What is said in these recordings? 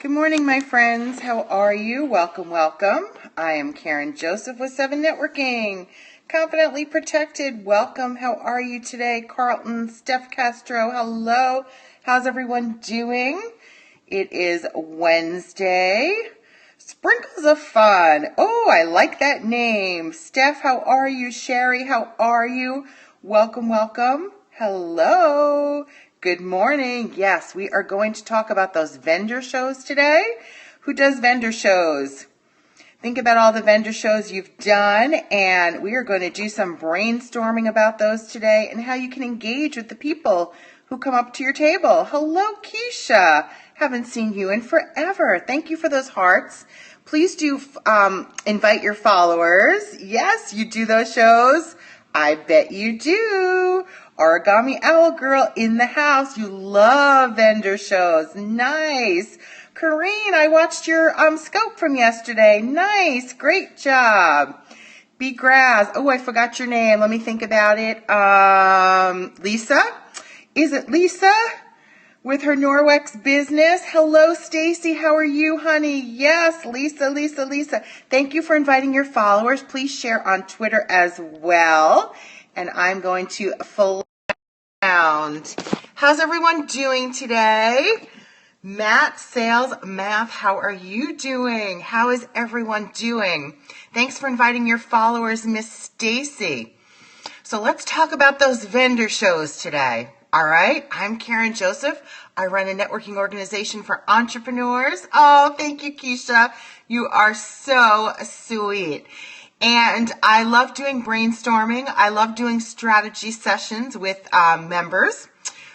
Good morning, my friends. How are you? Welcome, welcome. I am Karen Joseph with SEVENnetworking. Confidently Protected. Welcome. How are you today? Carlton, Steph Castro, hello. How's everyone doing? It is Wednesday. Sprinkles of Fun. Oh, I like that name. Steph, how are you? Sherry, how are you? Welcome, welcome. Hello. Good morning. Yes, we are going to talk about those vendor shows today. Who does vendor shows? Think about all the vendor shows you've done, and we are going to do some brainstorming about those today and how you can engage with the people who come up to your table. Hello, Keisha. Haven't seen you in forever. Thank you for those hearts. Please do invite your followers. Yes, you do those shows. I bet you do. Origami Owl Girl in the house. You love vendor shows. Nice. Corrine, I watched your scope from yesterday. Nice. Great job. B. Graz. Oh, I forgot your name. Let me think about it. Lisa? Is it Lisa? With her Norwex business. Hello, Stacy. How are you, honey? Yes, Lisa. Thank you for inviting your followers. Please share on Twitter as well. And I'm going to fly around. How's everyone doing today? Matt, Sales, Math, how are you doing? How is everyone doing? Thanks for inviting your followers, Miss Stacy. So let's talk about those vendor shows today. All right, I'm Karen Joseph. I run a networking organization for entrepreneurs. Oh, thank you, Keisha. You are so sweet. And I love doing brainstorming. I love doing strategy sessions with members,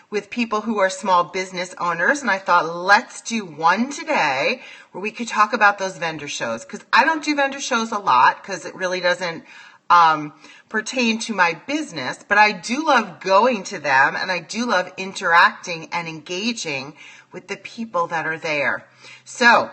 with people who are small business owners. And I thought, let's do one today where we could talk about those vendor shows. Because I don't do vendor shows a lot because it really doesn't pertain to my business, but I do love going to them, and I do love interacting and engaging with the people that are there. So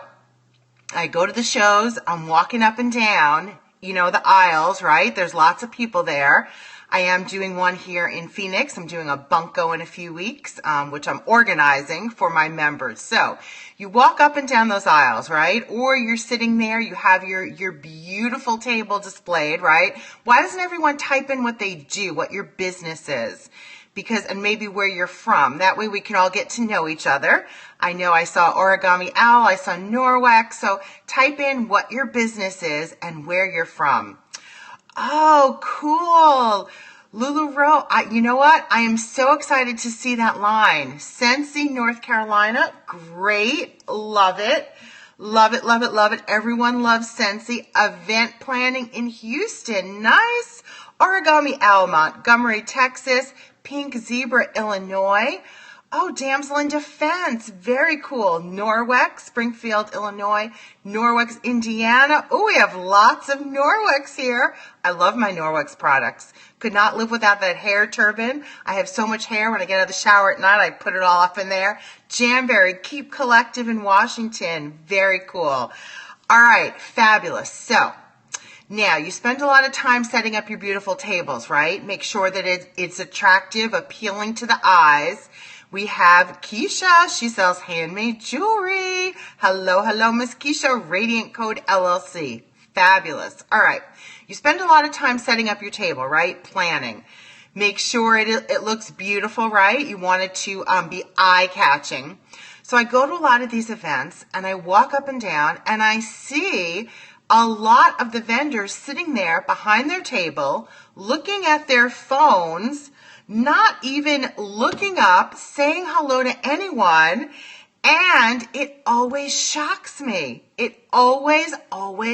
I go to the shows, I'm walking up and down, the aisles, right? There's lots of people there. I am doing one here in Phoenix. I'm doing a bunko in a few weeks, which I'm organizing for my members. So you walk up and down those aisles, right? Or you're sitting there, you have your beautiful table displayed, right? Why doesn't everyone type in what they do, what your business is? And maybe where you're from. That way we can all get to know each other. I know I saw Origami Owl, I saw Norwex. So type in what your business is and where you're from. Oh, cool. Lulu Rowe, you know what? I am so excited to see that line. Scentsy, North Carolina. Great. Love it. Love it. Everyone loves Scentsy. Event planning in Houston. Nice. Origami Owl, Montgomery, Texas. Pink Zebra, Illinois. Oh, Damsel in Defense. Very cool. Norwex, Springfield, Illinois. Norwex, Indiana. Oh, we have lots of Norwex here. I love my Norwex products. Could not live without that hair turban. I have so much hair. When I get out of the shower at night, I put it all up in there. Jamberry, Keep Collective in Washington. Very cool. All right, fabulous. So now you spend a lot of time setting up your beautiful tables, right? Make sure that it's attractive, appealing to the eyes. We have Keisha. She sells handmade jewelry. Hello, Miss Keisha. Radiant Code LLC. Fabulous. All right. You spend a lot of time setting up your table, right? Planning. Make sure it looks beautiful, right? You want it to be eye-catching. So I go to a lot of these events, and I walk up and down, and I see a lot of the vendors sitting there behind their table, looking at their phones, not even looking up, saying hello to anyone, and it always shocks me. It always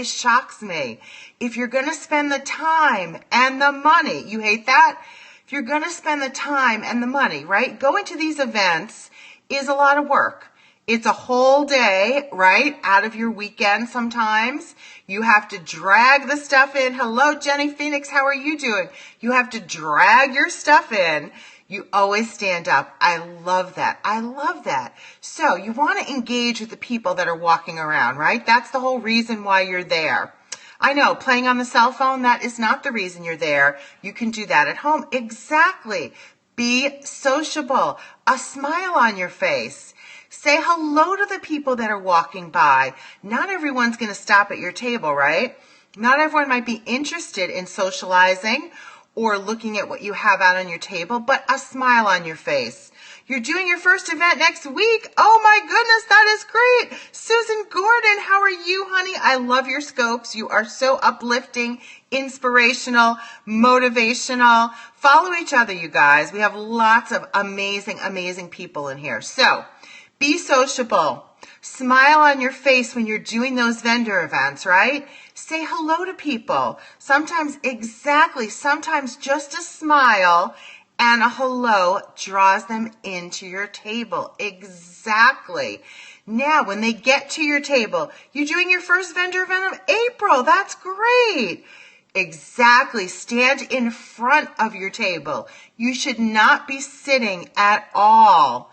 shocks me. If you're going to spend the time and the money, you hate that? If you're going to spend the time and the money, right? Going to these events is a lot of work. It's a whole day, right, out of your weekend sometimes. You have to drag the stuff in. Hello, Jenny Phoenix, how are you doing? You have to drag your stuff in. You always stand up. I love that. So you want to engage with the people that are walking around, right? That's the whole reason why you're there. I know, playing on the cell phone, that is not the reason you're there. You can do that at home. Exactly. Be sociable. A smile on your face. Say hello to the people that are walking by. Not everyone's going to stop at your table, right? Not everyone might be interested in socializing or looking at what you have out on your table, but a smile on your face. You're doing your first event next week. Oh my goodness, that is great. Susan Gordon, how are you, honey? I love your scopes. You are so uplifting, inspirational, motivational. Follow each other, you guys. We have lots of amazing, amazing people in here. So be sociable. Smile on your face when you're doing those vendor events, right? Say hello to people. Sometimes just a smile and a hello draws them into your table. Exactly. Now, when they get to your table, you're doing your first vendor event of April. That's great. Exactly. Stand in front of your table. You should not be sitting at all.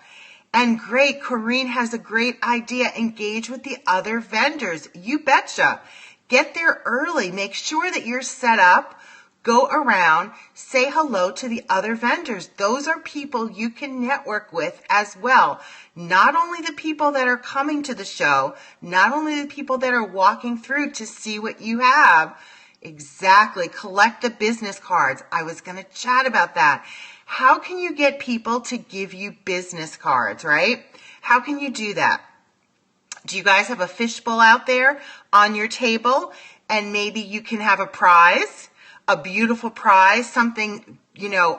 And great, Corrine has a great idea. Engage with the other vendors. You betcha. Get there early. Make sure that you're set up. Go around, say hello to the other vendors. Those are people you can network with as well. Not only the people that are coming to the show, not only the people that are walking through to see what you have. Exactly. Collect the business cards. I was going to chat about that. How can you get people to give you business cards, right? How can you do that? Do you guys have a fishbowl out there on your table? And maybe you can have a prize, a beautiful prize, something,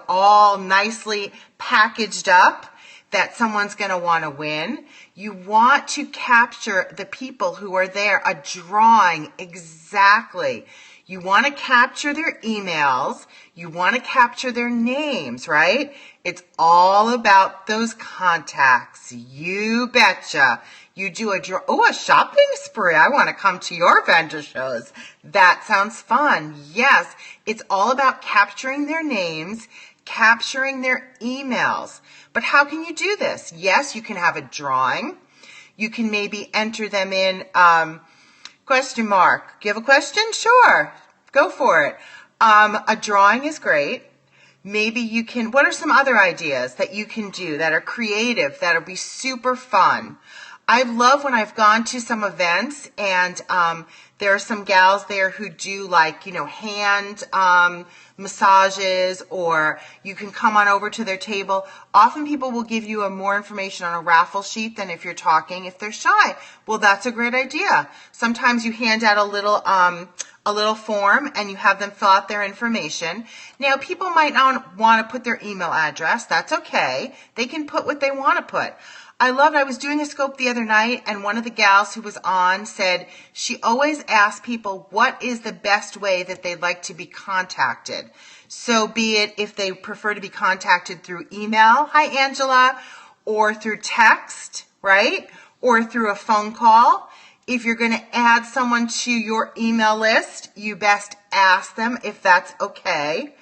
all nicely packaged up that someone's going to want to win. You want to capture the people who are there, a drawing, exactly. You want to capture their emails. You want to capture their names, right? It's all about those contacts. You betcha. You do a shopping spree. I want to come to your vendor shows. That sounds fun. Yes, it's all about capturing their names, capturing their emails. But how can you do this? Yes, you can have a drawing. You can maybe enter them in, question mark. Do you have a question? Sure. Go for it. A drawing is great. Maybe you can, what are some other ideas that you can do that are creative, that'll be super fun? I love when I've gone to some events and there are some gals there who do hand massages, or you can come on over to their table. Often people will give you more information on a raffle sheet than if you're talking. If they're shy, well, that's a great idea. Sometimes you hand out a little form and you have them fill out their information. Now, people might not want to put their email address. That's okay. They can put what they want to put. I was doing a scope the other night, and one of the gals who was on said she always asks people what is the best way that they'd like to be contacted. So be it if they prefer to be contacted through email, hi Angela, or through text, right? Or through a phone call. If you're going to add someone to your email list, you best ask them if that's okay.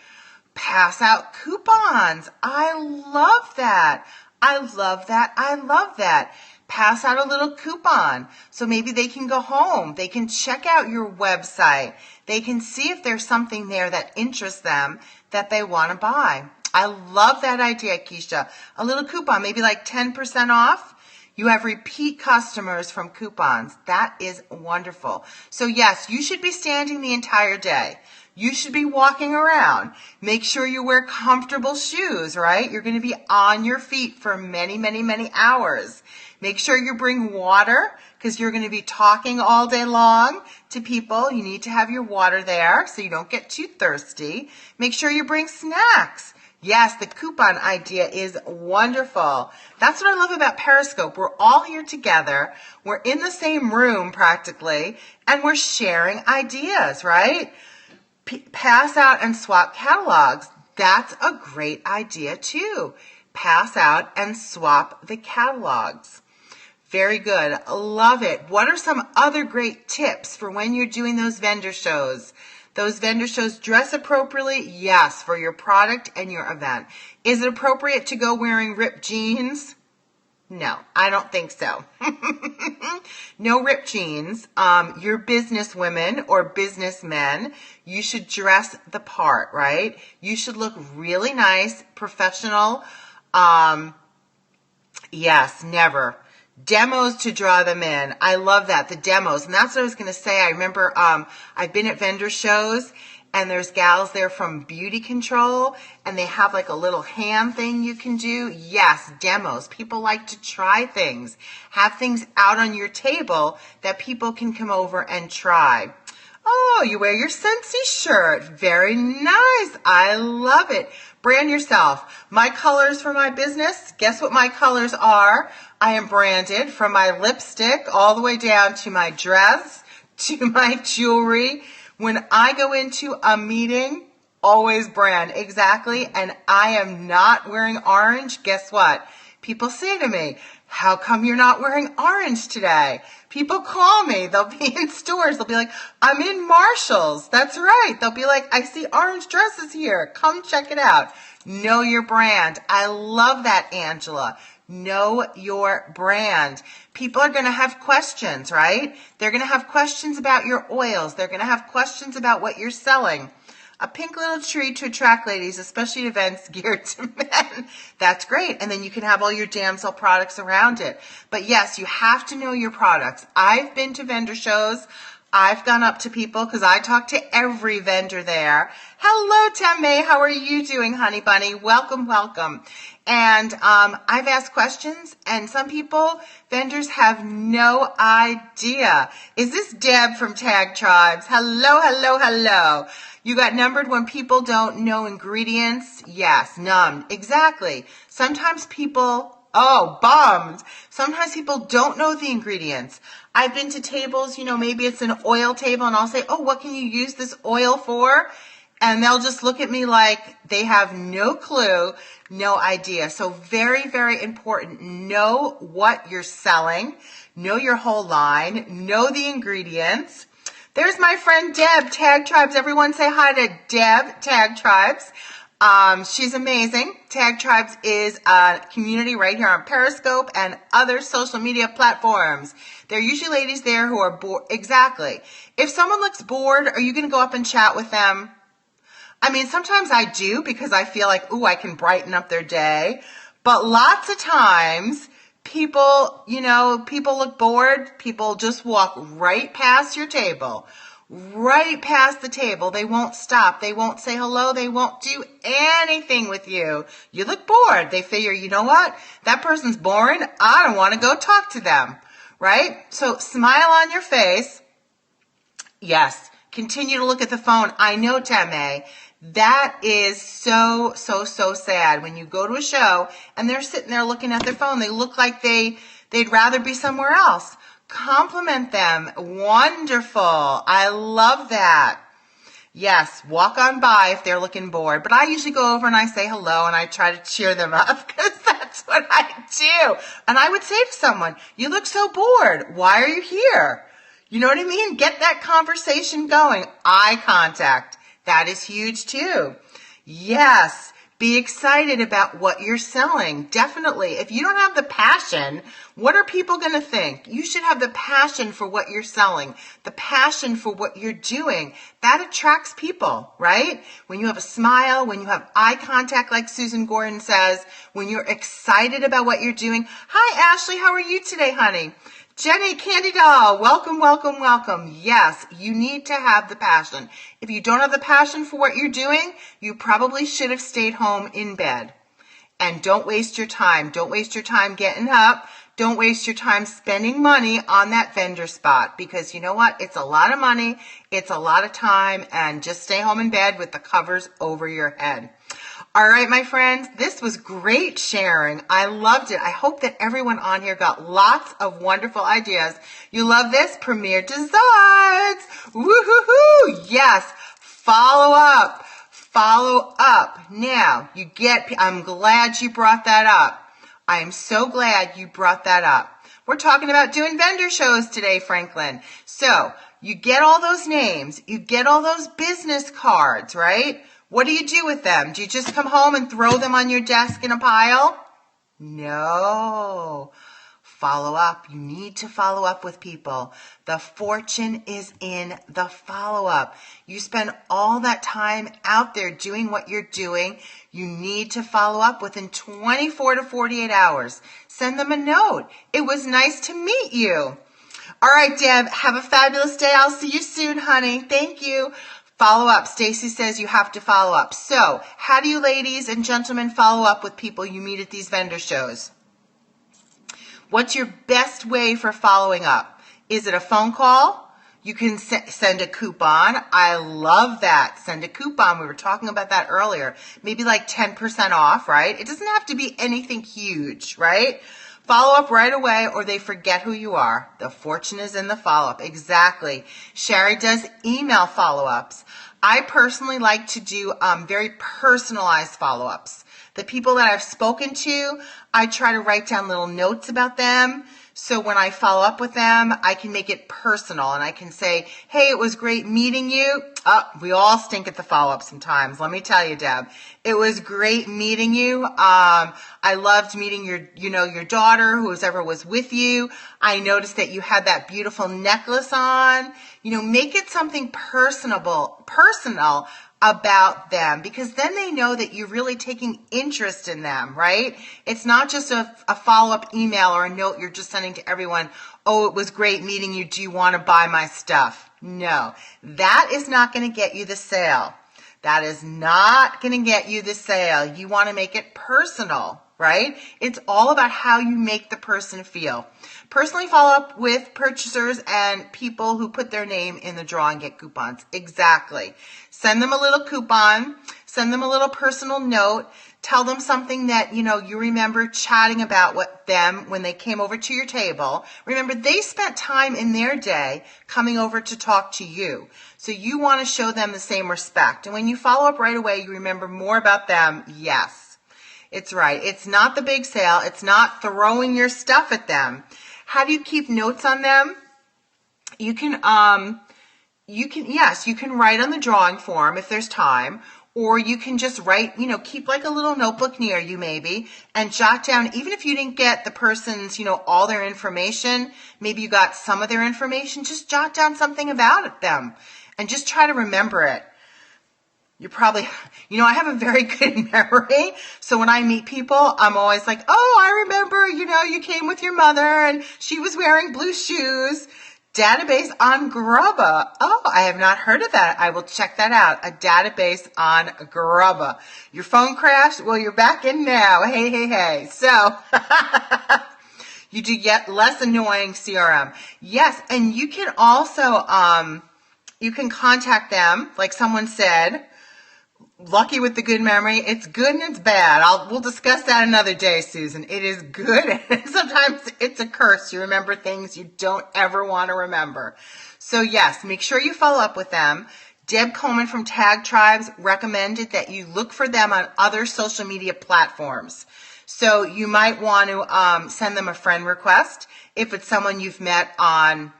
Pass out coupons. I love that. I love that. I love that. Pass out a little coupon. So maybe they can go home. They can check out your website. They can see if there's something there that interests them that they want to buy. I love that idea, Keisha. A little coupon, maybe like 10% off. You have repeat customers from coupons. That is wonderful. So yes, you should be standing the entire day. You should be walking around. Make sure you wear comfortable shoes, right? You're going to be on your feet for many, many, many hours. Make sure you bring water because you're going to be talking all day long to people. You need to have your water there so you don't get too thirsty. Make sure you bring snacks. Yes, the coupon idea is wonderful. That's what I love about Periscope. We're all here together. We're in the same room practically, and we're sharing ideas, right? Pass out and swap catalogs. That's a great idea too. Pass out and swap the catalogs. Very good. Love it. What are some other great tips for when you're doing those vendor shows? Those vendor shows, dress appropriately? Yes, for your product and your event. Is it appropriate to go wearing ripped jeans? No, I don't think so. No ripped jeans. You're business women or businessmen. You should dress the part, right? You should look really nice, professional. Yes, never Demos to draw them in. I love that, the demos. And that's what I was going to say. I remember I've been at vendor shows, and there's gals there from Beauty Control, and they have like a little hand thing you can do. Yes, demos. People like to try things. Have things out on your table that people can come over and try. Oh, you wear your Scentsy shirt. Very nice. I love it. Brand yourself. My colors for my business, guess what my colors are? I am branded from my lipstick all the way down to my dress, to my jewelry. When I go into a meeting, always brand. Exactly. And I am not wearing orange. Guess what? People say to me, how come you're not wearing orange today? People call me. They'll be in stores. They'll be like, I'm in Marshall's. That's right. They'll be like, I see orange dresses here. Come check it out. Know your brand. I love that, Angela. Know your brand. People are going to have questions, right? They're going to have questions about your oils. They're going to have questions about what you're selling. A pink little tree to attract ladies, especially at events geared to men. That's great. And then you can have all your damsel products around it. But yes, you have to know your products. I've been to vendor shows. I've gone up to people because I talk to every vendor there. Hello, Temme. How are you doing, honey bunny? Welcome, welcome. And I've asked questions, and some people, vendors, have no idea. Is this Deb from Tag Tribes? Hello, hello, hello. You got numbered when people don't know ingredients? Yes, numbed. Exactly. Sometimes people, bummed. Sometimes people don't know the ingredients. I've been to tables, maybe it's an oil table, and I'll say, what can you use this oil for? And they'll just look at me like they have no clue, no idea. So very, very important. Know what you're selling. Know your whole line. Know the ingredients. There's my friend Deb, Tag Tribes. Everyone say hi to Deb, Tag Tribes. She's amazing. Tag Tribes is a community right here on Periscope and other social media platforms. There are usually ladies there who are bored. Exactly. If someone looks bored, are you going to go up and chat with them? I mean, sometimes I do because I feel like, I can brighten up their day. But lots of times, people look bored. People just walk right past your table, right past the table. They won't stop. They won't say hello. They won't do anything with you. You look bored. They figure, you know what? That person's boring. I don't want to go talk to them, right? So smile on your face. Yes. Continue to look at the phone. I know, Temme. That is so, so, so sad when you go to a show and they're sitting there looking at their phone. They look like they'd rather be somewhere else. Compliment them. Wonderful. I love that. Yes, walk on by if they're looking bored. But I usually go over and I say hello and I try to cheer them up because that's what I do. And I would say to someone, you look so bored. Why are you here? You know what I mean? Get that conversation going. Eye contact. That is huge too. Yes. Be excited about what you're selling. Definitely. If you don't have the passion, what are people going to think? You should have the passion for what you're selling, the passion for what you're doing. That attracts people, right? When you have a smile, when you have eye contact, like Susan Gordon says, when you're excited about what you're doing. Hi, Ashley. How are you today, honey? Jenny, Candy Doll, welcome, welcome, welcome. Yes, you need to have the passion. If you don't have the passion for what you're doing, you probably should have stayed home in bed. And don't waste your time. Don't waste your time getting up. Don't waste your time spending money on that vendor spot because you know what? It's a lot of money. It's a lot of time. And just stay home in bed with the covers over your head. All right, my friends, this was great sharing. I loved it. I hope that everyone on here got lots of wonderful ideas. You love this? Premier Designs. Woo-hoo-hoo. Yes. Follow up. Follow up. Now, I'm glad you brought that up. I am so glad you brought that up. We're talking about doing vendor shows today, Franklin. So, you get all those names. You get all those business cards, right? What do you do with them? Do you just come home and throw them on your desk in a pile? No. Follow up. You need to follow up with people. The fortune is in the follow-up. You spend all that time out there doing what you're doing. You need to follow up within 24 to 48 hours. Send them a note. It was nice to meet you. All right, Deb, have a fabulous day. I'll see you soon, honey. Thank you. Follow up. Stacy says you have to follow up. So, how do you ladies and gentlemen follow up with people you meet at these vendor shows? What's your best way for following up? Is it a phone call? You can send a coupon. I love that. Send a coupon. We were talking about that earlier. Maybe like 10% off, right? It doesn't have to be anything huge, right? Follow up right away or they forget who you are. The fortune is in the follow-up. Exactly. Sherry does email follow-ups. I personally like to do very personalized follow-ups. The people that I've spoken to, I try to write down little notes about them. So when I follow up with them, I can make it personal and I can say, hey, it was great meeting you. We all stink at the follow-up sometimes. Let me tell you, Deb, it was great meeting you. I loved meeting your daughter, whoever was with you. I noticed that you had that beautiful necklace on. Make it something personal about them, because then they know that you're really taking interest in them, right? It's not just a follow-up email or a note you're just sending to everyone. Oh, it was great meeting you. Do you want to buy my stuff? No, that is not going to get you the sale. That is not going to get you the sale. You want to make it personal, right? It's all about how you make the person feel. Personally follow up with purchasers and people who put their name in the draw and get coupons. Exactly. Send them a little coupon. Send them a little personal note. Tell them something that, you remember chatting about when they came over to your table. Remember, they spent time in their day coming over to talk to you. So you want to show them the same respect. And when you follow up right away, you remember more about them. Yes, it's right. It's not the big sale. It's not throwing your stuff at them. How do you keep notes on them? You can write on the drawing form if there's time, or you can just write, keep like a little notebook near you maybe and jot down, even if you didn't get the person's, all their information, maybe you got some of their information, just jot down something about them and just try to remember it. You're probably, I have a very good memory. So when I meet people, I'm always like, oh, I remember, you came with your mother and she was wearing blue shoes. Database on Grubba. Oh, I have not heard of that. I will check that out. A database on Grubba. Your phone crashed? Well, you're back in now. Hey. So you do get less annoying CRM. Yes, and you can also, you can contact them, like someone said. Lucky with the good memory. It's good and it's bad. We'll discuss that another day, Susan. It is good and sometimes it's a curse. You remember things you don't ever want to remember. So yes, make sure you follow up with them. Deb Coleman from Tag Tribes recommended that you look for them on other social media platforms. So you might want to send them a friend request. If it's someone you've met on,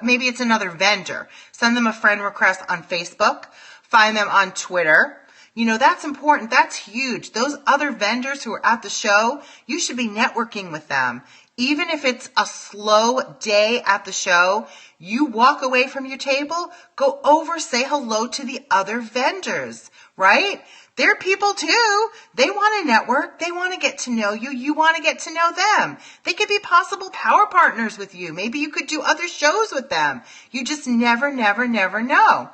maybe it's another vendor. Send them a friend request on Facebook. Find them on Twitter. That's important. That's huge. Those other vendors who are at the show, you should be networking with them. Even if it's a slow day at the show, you walk away from your table, go over, say hello to the other vendors, right? They're people too. They want to network. They want to get to know you. You want to get to know them. They could be possible power partners with you. Maybe you could do other shows with them. You just never know.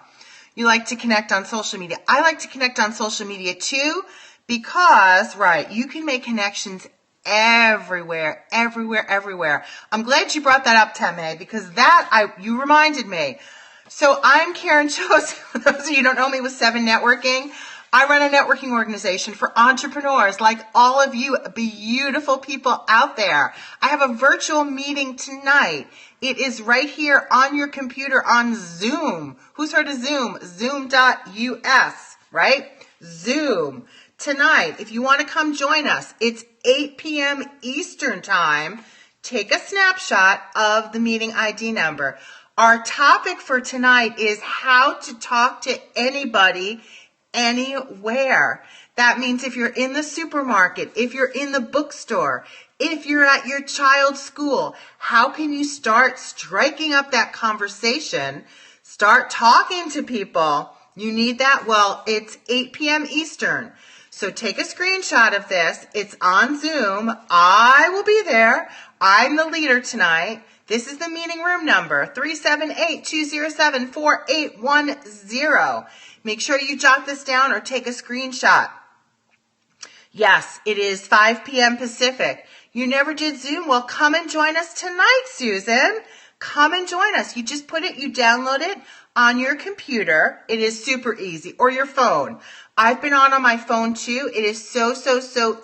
You like to connect on social media. I like to connect on social media too because, right, you can make connections everywhere. I'm glad you brought that up, Teme, because you reminded me. So I'm Karen Joseph. For those of you who don't know me with SEVENnetworking, I run a networking organization for entrepreneurs like all of you beautiful people out there. I have a virtual meeting tonight. It is right here on your computer on Zoom. Who's heard of Zoom? Zoom.us, right? Zoom. Tonight, if you want to come join us, it's 8 p.m. Eastern time. Take a snapshot of the meeting ID number. Our topic for tonight is how to talk to anybody anywhere. That means if you're in the supermarket, if you're in the bookstore, If you're at your child's school, how can you start striking up that conversation? Start talking to people. You need that? Well, it's 8 p.m. Eastern. So take a screenshot of this. It's on Zoom. I will be there. I'm the leader tonight. This is the meeting room number, 378-207-4810. Make sure you jot this down or take a screenshot. Yes, it is 5 p.m. Pacific. You never did Zoom? Well, come and join us tonight, Susan. Come and join us. You just you download it on your computer. It is super easy, or your phone. I've been on my phone too. It is so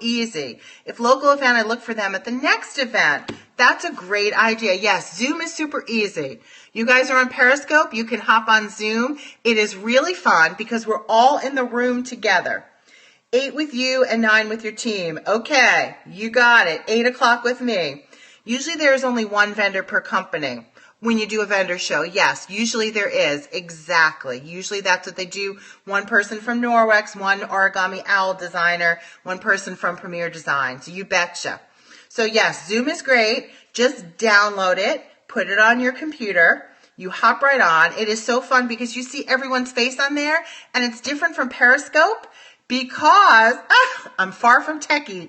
easy. If local event, I look for them at the next event. That's a great idea. Yes, Zoom is super easy. You guys are on Periscope. You can hop on Zoom. It is really fun because we're all in the room together. 8 with you and 9 with your team. Okay, you got it. 8 o'clock with me. Usually there's only one vendor per company. When you do a vendor show, yes, usually there is. Exactly. Usually that's what they do. One person from Norwex, one Origami Owl designer, one person from Premier Design. So you betcha. So yes, Zoom is great. Just download it, put it on your computer. You hop right on. It is so fun because you see everyone's face on there, and it's different from Periscope because I'm far from techie.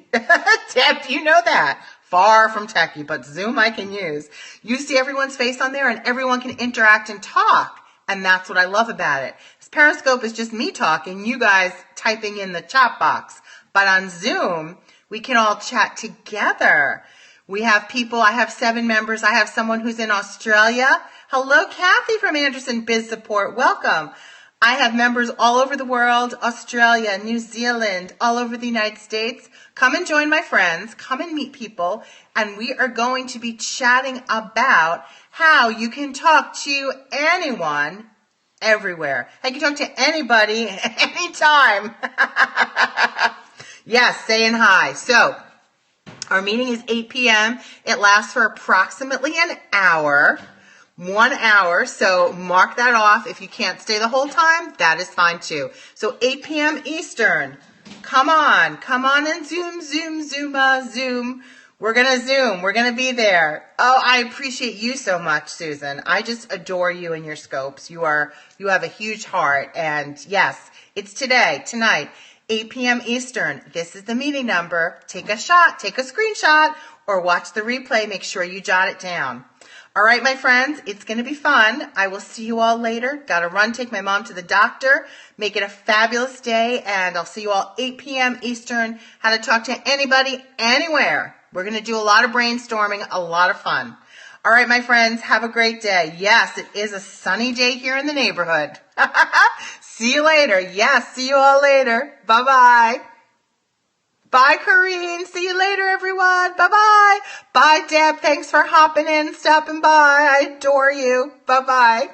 Deb, you know that. Far from techie, but Zoom I can use. You see everyone's face on there and everyone can interact and talk. And that's what I love about it. Periscope is just me talking, you guys typing in the chat box. But on Zoom, we can all chat together. We have people, I have 7 members. I have someone who's in Australia. Hello, Kathy from Anderson Biz Support. Welcome. I have members all over the world, Australia, New Zealand, all over the United States. Come and join my friends. Come and meet people. And we are going to be chatting about how you can talk to anyone everywhere. How you can talk to anybody anytime. Yes, saying hi. So our meeting is 8 p.m. It lasts for approximately an hour. 1 hour, so mark that off. If you can't stay the whole time, that is fine too. So 8 p.m. Eastern. Come on and Zoom. We're going to Zoom. We're going to be there. Oh, I appreciate you so much, Susan. I just adore you and your scopes. You have a huge heart. And yes, it's tonight, 8 p.m. Eastern. This is the meeting number. Take a shot, take a screenshot, or watch the replay. Make sure you jot it down. All right, my friends, it's going to be fun. I will see you all later. Got to run, take my mom to the doctor. Make it a fabulous day, and I'll see you all 8 p.m. Eastern, how to talk to anybody, anywhere. We're going to do a lot of brainstorming, a lot of fun. All right, my friends, have a great day. Yes, it is a sunny day here in the neighborhood. See you later. Yes, see you all later. Bye-bye. Bye, Corrine. See you later, everyone. Bye-bye. Bye, Deb. Thanks for hopping in, stopping by. I adore you. Bye-bye.